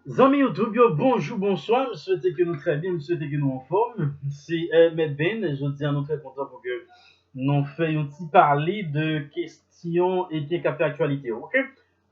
Amis YouTube, yo, bonjour, bonsoir, je souhaite que nous très bien, je souhaite que nous en forme. C'est Ahmed Ben, je dis à nous très content pour que nous fassions parler de questions et bien café actualité, ok?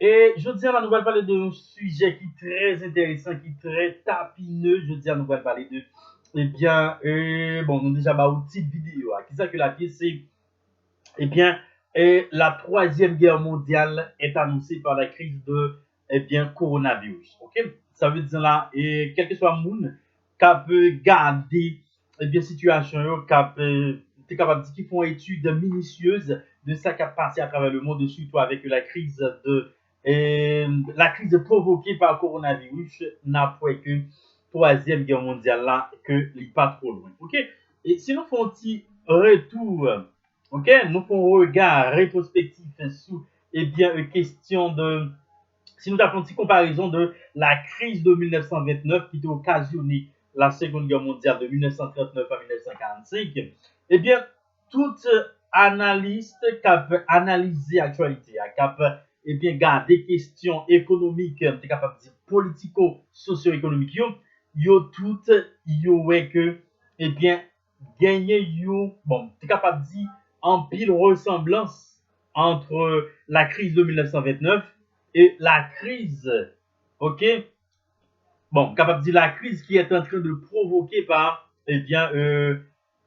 Et je dis à la nouvelle parler d'un sujet qui est très intéressant, qui est très tapineux, je dis à la nouvelle parler de, bon, nous déjà, bah, une petite vidéo, qui ça que la pièce, c'est eh bien, la troisième guerre mondiale est annoncée par la crise de coronavirus. Ok, ça veut dire là, quel que soit le monde, qui peut garder situation, qui est capable de dire qu'ils font études minutieuses de ce qui a passé à travers le monde, surtout avec la crise provoquée par le coronavirus, n'a pas que troisième guerre mondiale là que n'est pas trop loin. Ok, et si nous faisons un petit retour. Ok, nous faisons un regard rétrospectif sur question de. Si nous avons une petite comparaison de la crise de 1929 qui a occasionné la Seconde Guerre mondiale de 1939 à 1945, eh bien, toute analyste qui a analysé l'actualité, qui a garder questions économiques, capable de dire politico-socio-économiques, yo toutes, yo ouais que, eh bien, gagner yo, bon, tu capable de dire en pile ressemblance entre la crise de 1929 et la crise, ok, bon, capable de dire la crise qui est en train de provoquer par,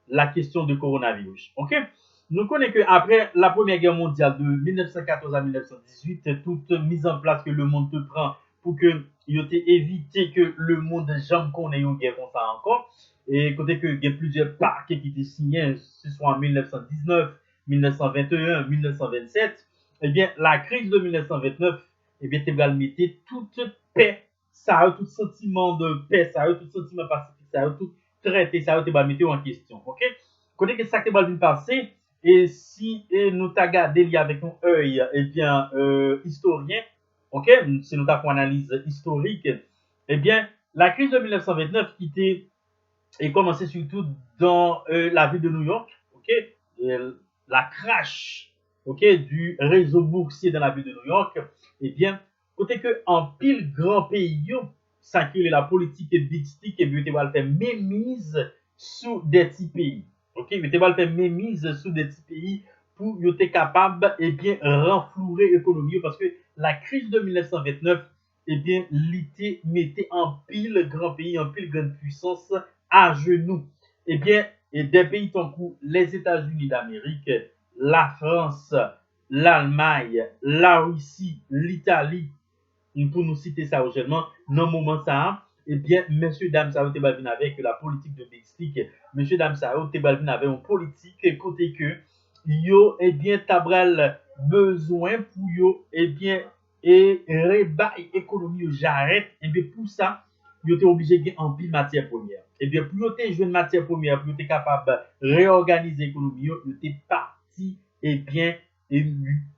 la question de coronavirus, ok. Nous connaissons qu'après la Première Guerre mondiale de 1914 à 1918, toute mise en place que le monde te prend pour que il ait évité que le monde jamais connaisse une guerre comme ça encore. Et côté que il y a plusieurs pactes qui étaient signés, ce soit en 1919, 1921, 1927, eh bien, la crise de 1929, eh bien, tu vas mettre toute paix, ça a tout sentiment de paix, ça a tout sentiment pacifique, ça a tout traité, ça a été mettre en question, ok? Côté que ça qui va passer, et si nous t'a gardé avec un œil, historien, ok? Si nous t'avons une analyse historique, eh bien, la crise de 1929 qui était et commencé surtout dans la ville de New York, ok, et la crash, ok, du réseau boursier dans la ville de New York, eh bien, côté que en pile grand pays, ça qui est la politique et big stick, et bien, tu vas le faire mémise sous des petits pays, ok, mais tu vas le faire mémise sous des petits pays pour être capable, eh bien, renflouer l'économie, parce que la crise de 1929, eh bien, l'été mettait en pile grand pays, en pile grande puissance à genoux. Eh bien, et des pays tant que les États-Unis d'Amérique, la France, l'Allemagne, la Russie, l'Italie, pour nous citer ça aujourd'hui, dans le moment ça, eh bien, messieurs, dames, ça a été balvin avec la politique de Mexique, messieurs, dames, ça a été balvin avec une politique côté que, yo, eh bien, tabral besoin pour yo, eh bien, et rebail économie, j'arrête, eh bien, pour ça, yo t'es obligé de gagner en pile matière première. Eh bien, pour yo t'es joué une matière première, pour yo t'es capable de réorganiser l'économie, yo t'es parti, eh bien, et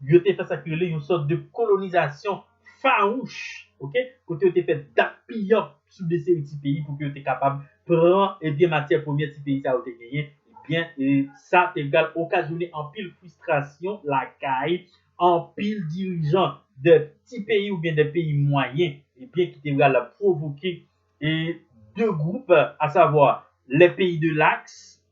yo t'es fait ça une sorte de colonisation farouche, ok? Côté tu fait d'appui sur des petits pays pour que tu es capable de prendre et bien matière première ces pays ça a gagné. Eh bien, et ça t'égale occasionner en pile frustration, la caille, en pile dirigeant de petits pays ou bien des pays moyens, et bien qui t'égale provoquer et deux groupes, à savoir les pays de l'Axe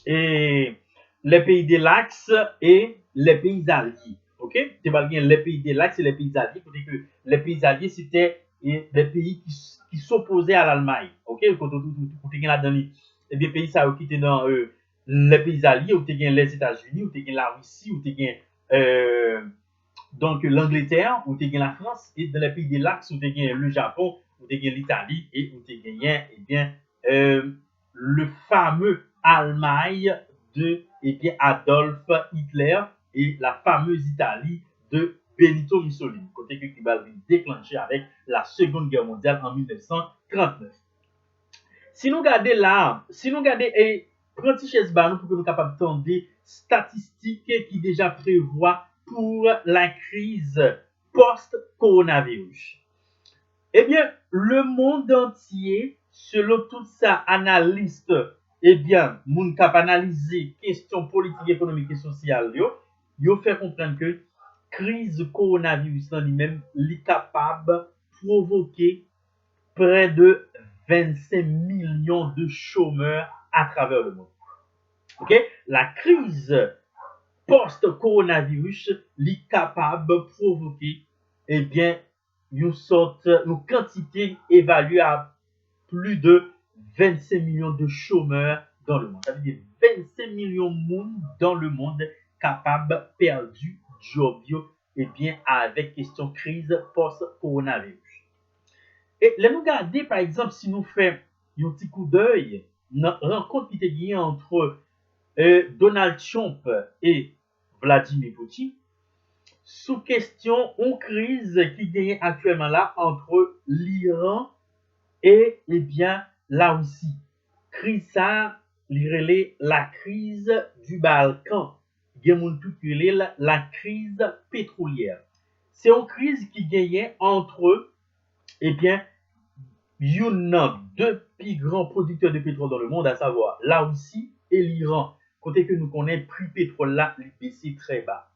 et les pays de l'Axe et les pays alliés. Ok? Tu vas bien les pays de l'Axe et les pays alliés. Que les pays alliés, c'était des pays qui s'opposaient à l'Allemagne. Ok? Quand tu là-dedans, et bien, pays ça qui étaient dans les pays alliés, où tu les États-Unis, où tu la Russie, où tu donc l'Angleterre, où tu la France, et dans les pays de l'Axe, où tu le Japon, où tu l'Italie, et où tu eh bien, le fameux Allemagne de Adolf Hitler et la fameuse Italie de Benito Mussolini, côté qui va déclencher avec la Seconde Guerre mondiale en 1939. Si nous regardons là, si nous regardons et prenons chaise pour que nous soyons capables de des statistiques qui déjà prévoient pour la crise post-coronavirus. Eh bien, le monde entier, selon toute sa analyste, eh bien, moun kap analyser question politique, économique et sociale, yo fait comprendre que crise coronavirus dans lui-même, li capable provoquer près de 25 millions de chômeurs à travers le monde. Ok? La crise post-coronavirus est capable de provoquer eh bien, une quantité évaluée à plus de 25 millions de chômeurs dans le monde. Ça veut dire 25 millions de monde dans le monde capable perdu job et bien avec question crise post-coronavirus. Et là nous regarder par exemple si nous faisons un petit coup d'œil dans la rencontre qui était entre Donald Trump et Vladimir Poutine sous question une crise qui gagne actuellement là entre l'Iran et eh bien la Russie. Crise ça, la crise du Balkan. La crise pétrolière. C'est une crise qui gagne entre eh bien deux plus grands producteurs de pétrole dans le monde, à savoir la Russie et l'Iran. Côté que nous connaissons, prix pétrole là, il baissé très bas.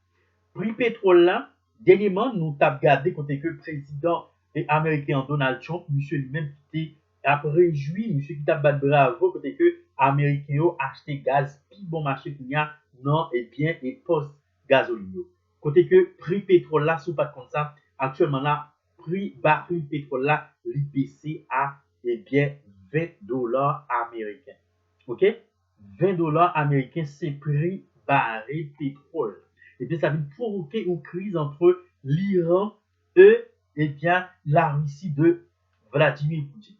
Prix pétrole là, dernièrement, nous avons regardé côté que le président américain Donald Trump, monsieur lui-même qui a réjoui, monsieur qui a battu bravo, côté que américain a acheté gaz, puis bon marché qu'il y a, non, et bien, et post gasoline. Côté que prix pétrole là, sous pas comme ça, actuellement là, prix baril pétrole là, il baissé à, eh bien, 20 dollars américains. OK? 20 dollars américains, c'est prix baril pétrole. Et bien, ça va provoquer une crise entre l'Iran et bien la Russie de Vladimir Poutine.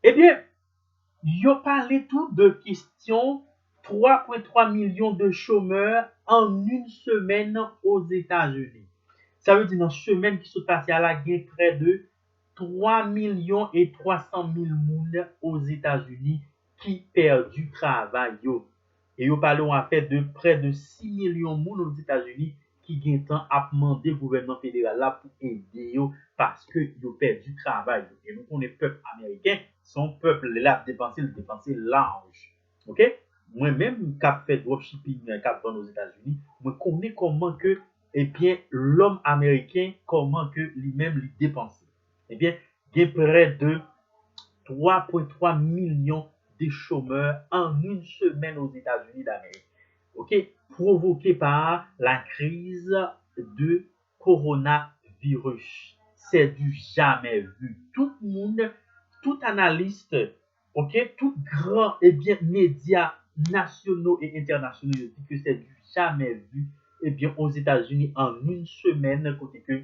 Eh bien, il a parlé tout de questions 3,3 millions de chômeurs en une semaine aux États-Unis. Ça veut dire dans une semaine qui se passe à la guerre près de 3 millions et 300 000 personnes aux États-Unis qui perdent du travail. Et ils parlent en fait de près de 6 millions de personnes aux États-Unis qui ont temps à demander au gouvernement fédéral là pour aider parce que ils perdent du travail. Et nous, on est peuple américain, son peuple là dépenser large. OK? Moi-même, qui fait dropshipping, qui vend aux États-Unis, moi connais comment que eh bien l'homme américain comment que lui-même lui dépense. Eh bien, il y a près de 3,3 millions de chômeurs en une semaine aux États-Unis d'Amérique. OK? Provoqué par la crise de coronavirus. C'est du jamais vu. Tout le monde, tout analyste, OK? Tout grand et bien médias nationaux et internationaux dit que c'est du jamais vu. Eh bien, aux États-Unis, en une semaine, côté que,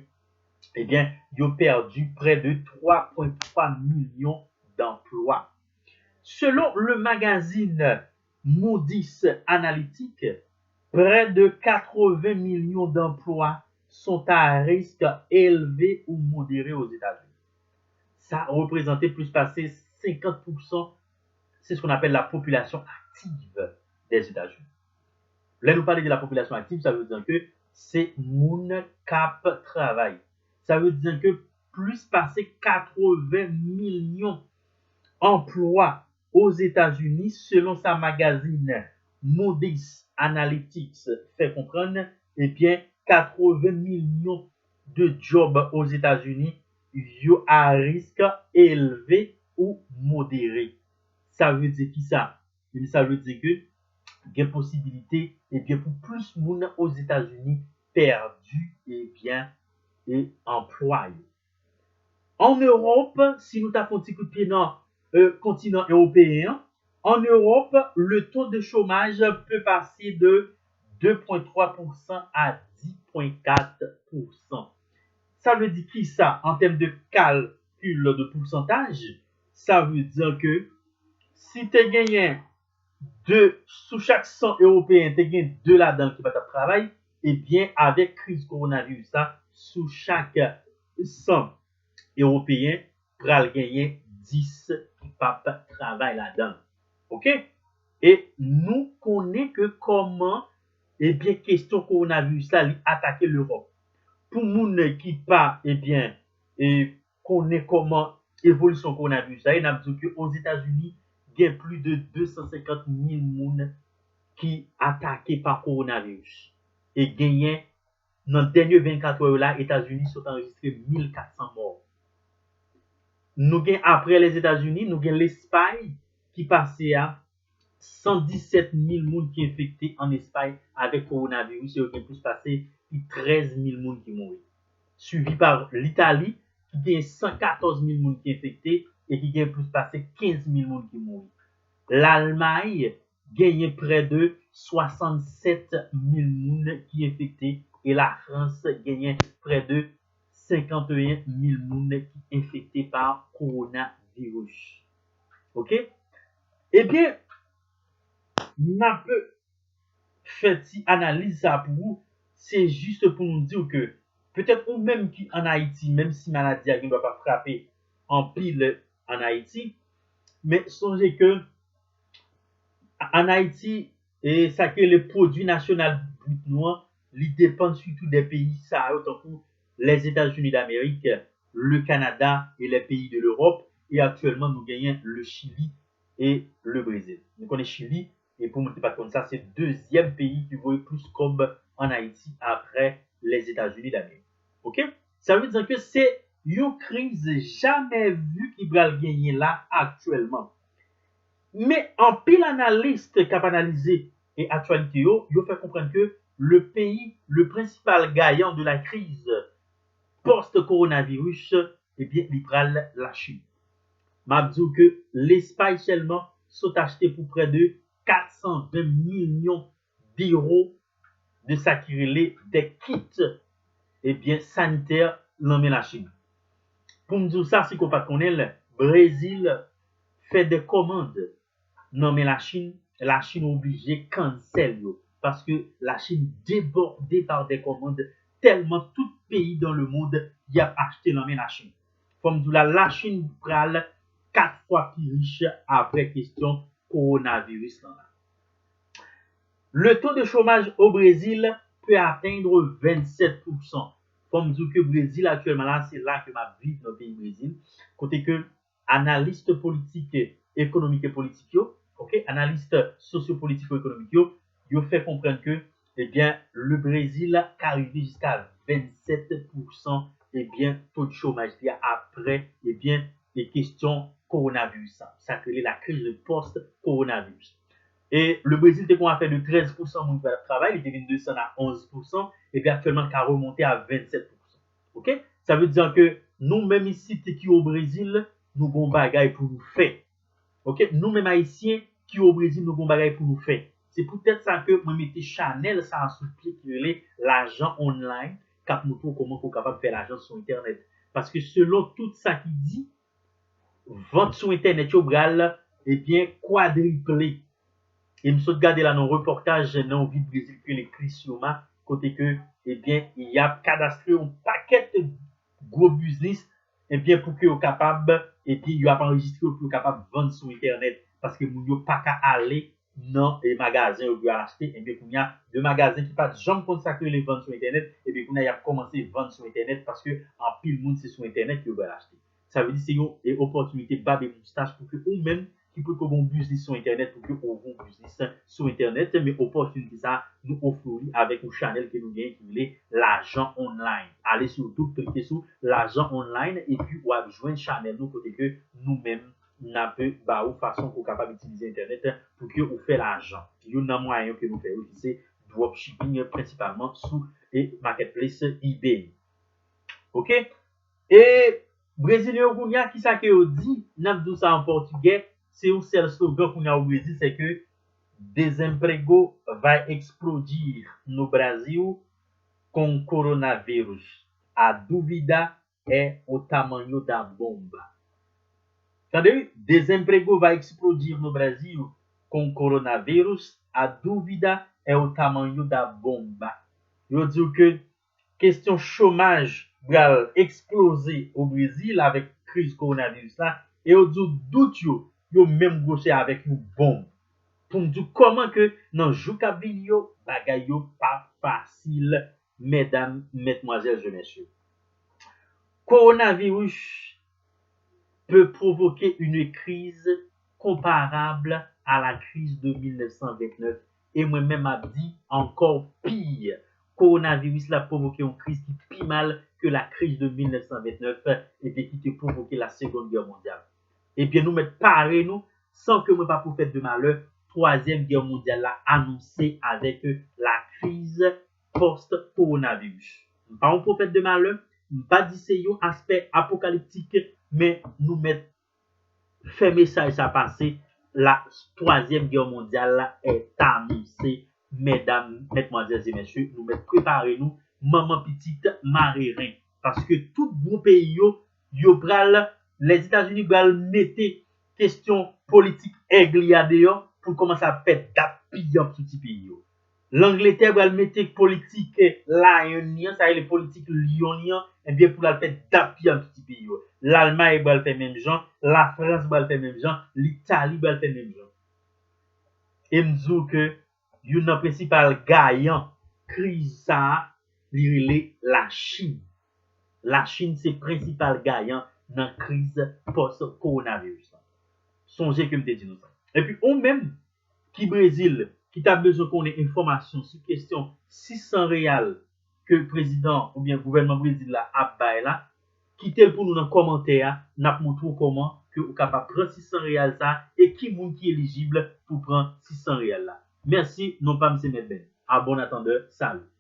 eh bien, ils ont perdu près de 3,3 millions d'emplois. Selon le magazine Moody's Analytics, près de 80 millions d'emplois sont à risque élevé ou modéré aux États-Unis. Ça représentait plus passer 50%, c'est ce qu'on appelle la population active des États-Unis. Là, nous parlons de la population active, ça veut dire que c'est moun cap travail. Ça veut dire que plus passer 80 millions d'emplois aux États-Unis, selon sa magazine Moody's Analytics fait comprendre, eh bien, 80 millions de jobs aux États-Unis yo à risque élevé ou modéré. Ça veut dire qui ça? Ça veut dire que il y a possibilité et bien pour plus de monde aux États-Unis perdu et bien et employé. En Europe, si nous avons un petit coup de pied dans le continent européen, en Europe, le taux de chômage peut passer de 2,3% à 10,4%. Ça veut dire qui ça en termes de calcul de pourcentage? Ça veut dire que si tu gagné sous chaque 100 Européens, tu gagné 2 là-dedans qui va travailler, et bien avec crise coronavirus, ça, sous chaque 100 Européens, pral gagner 10 qui va travailler là-dedans. OK? Et nous connaissons que comment, eh bien, question coronavirus, ça, attaquer l'Europe. Pour moun qui pas, eh bien, et connaît comment évolution coronavirus, ça, il a dit qu'aux États-Unis, il y a plus de 250 000 personnes qui attaqués par coronavirus. Et gagné, dans les dernières 24 heures là, les États-Unis sont enregistrés 1400 morts. nous gagnons après les États-Unis, nous gagnons l'Espagne qui passait à 117 000 personnes qui sont infectées en Espagne avec coronavirus et il y a plus passé 13 000 personnes qui mourent. Suivi par l'Italie qui gagne 114 000 personnes qui sont infectées et qui gagne plus passé 15 000 personnes qui mourent. L'Allemagne gagne près de 67 000 personnes qui sont infectées et la France gagne près de 51 000 personnes qui sont infectées par coronavirus. OK? Eh bien, n'a pas fait une analyse ça pour vous, c'est juste pour nous dire que peut-être ou même qui en Haïti, même si maladie ne va pas frapper en pile en Haïti, mais songez que en Haïti, et ça que le produit national brut noir, il dépend surtout des pays ça, autant que les États-Unis d'Amérique, le Canada et les pays de l'Europe. Et actuellement, nous gagnons le Chili et le Brésil. Nous connaissons Chili, et pour ne pas comme ça, c'est le deuxième pays qui vaut plus comme en Haïti après les États-Unis d'Amérique. OK? Ça veut dire que c'est une crise jamais vue qui va gagner là actuellement. Mais en pile analyste qui a analysé et actualité, il fait comprendre que le pays, le principal gagnant de la crise post-coronavirus, eh bien, il prend la Chine. M'a dit que l'Espagne seulement sont achetés pour près de 420 millions d'euros de s'acquérir des kits eh bien, sanitaires dans la Chine. Pour me dire ça, si qu'on pas connaît, le Brésil fait des commandes. Non, mais la Chine est obligée de cancel parce que la Chine débordée par des commandes tellement tout pays dans le monde y a acheté non mais la Chine. Comme dit la Chine prend 4 fois plus riche après question coronavirus. Le taux de chômage au Brésil peut atteindre 27%. Comme dit que le Brésil actuellement là, c'est là que ma vie dans le pays Brésil. Côté que analyste politique, économique et politique, ok, analyste socio-politico-économique, yo fait comprendre que eh bien, le Brésil a arrivé jusqu'à 27% eh bien, taux de chômage après eh bien, les questions coronavirus. Ça crée la crise de post-coronavirus. Et le Brésil était qu'on fait de 13% de travail, il était de 200 à 11%, et puis actuellement, il a remonté à 27%. OK? Ça veut dire que nous, même ici, qui au Brésil, nous avons bagaille pour nous faire. OK? Nous-mêmes haïtiens qui au Brésil, nous avons bagaille pour nous faire. C'est peut-être ça que moi mettez Chanel ça sous pied qui est l'argent online, cap nous pour comment qu'on capable de faire l'argent sur internet. Parce que selon tout ça qui dit, vente sur internet au bral, eh bien quadruplé. Et me suis regardé là dans reportage dans vie Brésil que les Criciúma côté que eh bien il y a cadastré un paquet de gros business eh bien pour que capable et puis il a enregistré pour capable vendre sur internet parce que moun yo pas qu'à aller dans les magasins où doit acheter et bien il y a deux magasins qui pas jamais consacré les ventes sur internet et bien il a commencé à vendre sur internet parce que en pile monde c'est sur internet qui veut acheter. Ça veut dire c'est une opportunité bas de moustache pour que ou même qui peut que bon business sur internet pour que on bon business sur internet mais opportunité ça nous offre avec un channel que nous gagnons qui est l'argent online. Allez sur tout cliquez sur l'argent online et puis ou joindre channel nous côté que nous-mêmes n'a peu bah ou façon pour capable utiliser internet pour que on fait l'argent. Il y a un moyen que nous faisons c'est dropshipping principalement sous et marketplace eBay. OK? Et Brésilien Kounia qui ça que dit n'a dit ça en portugais c'est un seul slogan qu'on a au Brésil, c'est que desemprego vai explodir no Brasil com coronavírus. A dúvida é o tamanho da bomba. Entendeu? Desemprego vai explodir no Brasil com coronavírus. A dúvida é o tamanho da bomba. Eu digo que question chômage va exploser au Brésil avec crise coronavirus là. Et eu digo doute yo même gauché avec une bombe. Pour me dire comment que dans Joukabin yo bagay yo pas facile, mesdames, mesdemoiselles et messieurs. Coronavirus peut provoquer une crise comparable à la crise de 1929 et moi-même a dit encore pire. coronavirus l'a provoqué une crise qui plus mal que la crise de 1929 et qui te provoqué la Seconde Guerre mondiale. Et bien, nous mettre parés, nous, sans que nous pas pour faire de malheur, Troisième Guerre mondiale l'a annoncé avec la crise post-coronavirus. Pas un prophète de malheur, pas dit c'est un aspect apocalyptique, mais nous mettre fait message à passer. La Troisième Guerre mondiale est annoncée. Mesdames, mesdemoiselles et messieurs, nous mettons préparez-nous, maman petite, marée rein. Parce que tout gros pays, les États-Unis vont mettre question politique aigle dehors pour commencer à faire tapis en petit pays. L'Angleterre va mettre politique lionien, ça y est, les politiques lionien, et bien pour la faire tapis en petit pays. L'Allemagne va le faire même genre, la France va le faire même genre, l'Italie va le faire même genre. Et me que une principal gagnant crise ça, la Chine. La Chine c'est principal gagnant dans la crise post-coronavirus. Songez que me dit nous ça. Et puis on même qui Brésil qui t'a besoin qu'on ait information sur question 600 réal que le président ou bien le gouvernement brésil là a bail là, quittez pour nous dans commentaire, n'a montré comment que vous capable prendre 600 réal ça et qui monde qui est éligible pour prendre 600 réal là. Merci, non pas monsieur Medben. À bon attendeur, salut.